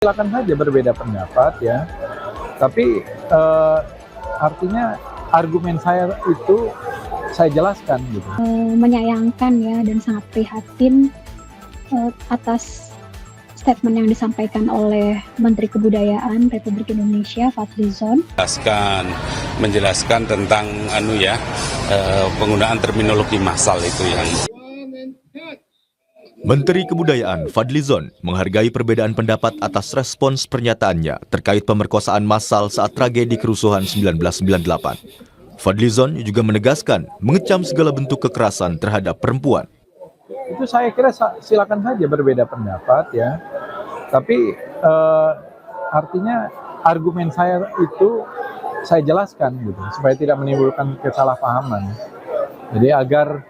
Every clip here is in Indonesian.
Silakan saja berbeda pendapat ya, tapi artinya argumen saya itu saya jelaskan gitu. Menyayangkan ya dan sangat prihatin atas statement yang disampaikan oleh Menteri Kebudayaan Republik Indonesia Fadlizon. Menjelaskan tentang penggunaan terminologi massal itu yang. Menteri Kebudayaan Fadlizon menghargai perbedaan pendapat atas respons pernyataannya terkait pemerkosaan massal saat tragedi kerusuhan 1998. Fadlizon juga menegaskan mengecam segala bentuk kekerasan terhadap perempuan. Itu saya kira silakan saja berbeda pendapat ya, tapi artinya argumen saya itu saya jelaskan gitu supaya tidak menimbulkan kesalahpahaman. Jadi agar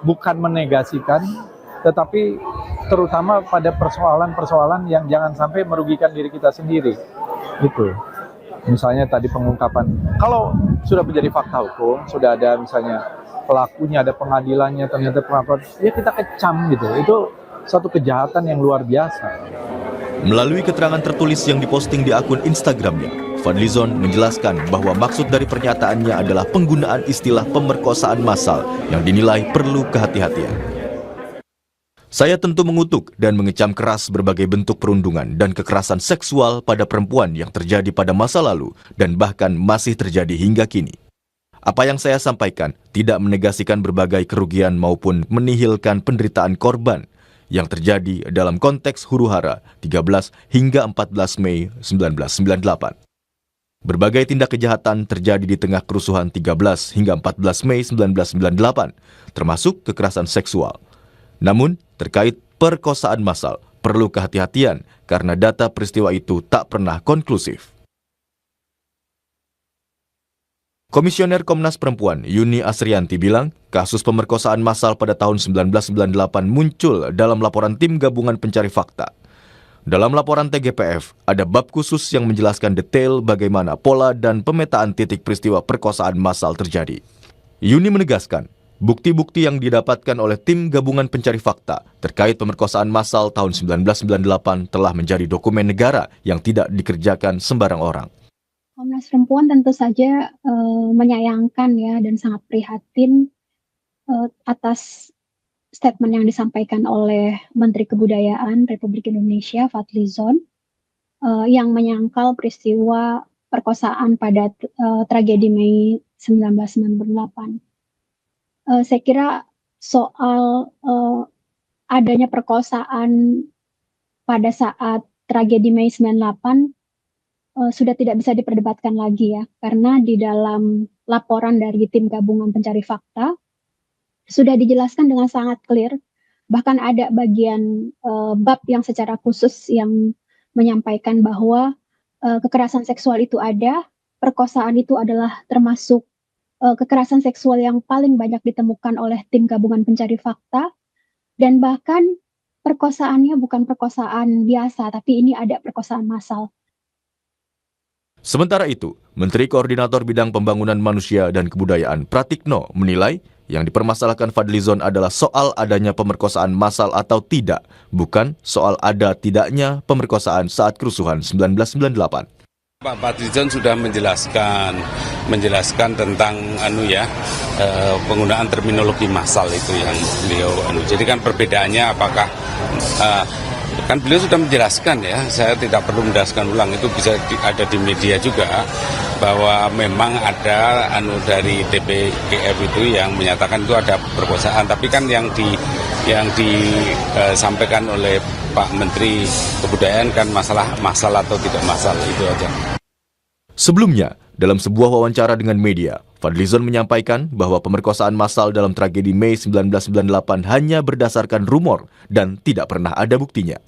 bukan menegasikan, tetapi terutama pada persoalan-persoalan yang jangan sampai merugikan diri kita sendiri. Gitu. Misalnya tadi pengungkapan, kalau sudah menjadi fakta hukum, sudah ada misalnya pelakunya, ada pengadilannya, ternyata pengakuan, ya kita kecam gitu. Itu suatu kejahatan yang luar biasa. Melalui keterangan tertulis yang diposting di akun Instagramnya, Fadlizon menjelaskan bahwa maksud dari pernyataannya adalah penggunaan istilah pemerkosaan massal yang dinilai perlu kehati-hatian. Saya tentu mengutuk dan mengecam keras berbagai bentuk perundungan dan kekerasan seksual pada perempuan yang terjadi pada masa lalu dan bahkan masih terjadi hingga kini. Apa yang saya sampaikan tidak menegasikan berbagai kerugian maupun menihilkan penderitaan korban yang terjadi dalam konteks huru-hara 13 hingga 14 Mei 1998. Berbagai tindak kejahatan terjadi di tengah kerusuhan 13 hingga 14 Mei 1998, termasuk kekerasan seksual. Namun, terkait perkosaan massal, perlu kehati-hatian karena data peristiwa itu tak pernah konklusif. Komisioner Komnas Perempuan Yuni Asrianti bilang, kasus pemerkosaan massal pada tahun 1998 muncul dalam laporan Tim Gabungan Pencari Fakta. Dalam laporan TGPF, ada bab khusus yang menjelaskan detail bagaimana pola dan pemetaan titik peristiwa perkosaan massal terjadi. Yuni menegaskan, bukti-bukti yang didapatkan oleh Tim Gabungan Pencari Fakta terkait pemerkosaan massal tahun 1998 telah menjadi dokumen negara yang tidak dikerjakan sembarang orang. Komnas Perempuan tentu saja menyayangkan ya dan sangat prihatin atas statement yang disampaikan oleh Menteri Kebudayaan Republik Indonesia Fadlizon yang menyangkal peristiwa perkosaan pada tragedi Mei 1998. Saya kira soal adanya perkosaan pada saat tragedi Mei 98 sudah tidak bisa diperdebatkan lagi ya, karena di dalam laporan dari Tim Gabungan Pencari Fakta sudah dijelaskan dengan sangat clear, bahkan ada bagian bab yang secara khusus yang menyampaikan bahwa kekerasan seksual itu ada, perkosaan itu adalah termasuk kekerasan seksual yang paling banyak ditemukan oleh Tim Gabungan Pencari Fakta, dan bahkan perkosaannya bukan perkosaan biasa, tapi ini ada perkosaan massal. Sementara itu, Menteri Koordinator Bidang Pembangunan Manusia dan Kebudayaan Pratikno menilai yang dipermasalahkan Fadlizon adalah soal adanya pemerkosaan massal atau tidak, bukan soal ada tidaknya pemerkosaan saat kerusuhan 1998. Pak Fadlizon sudah menjelaskan tentang penggunaan terminologi massal itu yang beliau jadi kan perbedaannya apakah kan beliau sudah menjelaskan ya, saya tidak perlu menjelaskan ulang, itu bisa ada di media juga bahwa memang ada dari TPGF itu yang menyatakan itu ada perkosaan, tapi kan yang disampaikan oleh Pak Menteri Kebudayaan kan masalah massal atau tidak massal, itu aja. Sebelumnya, dalam sebuah wawancara dengan media, Fadlizon menyampaikan bahwa pemerkosaan massal dalam tragedi Mei 1998 hanya berdasarkan rumor dan tidak pernah ada buktinya.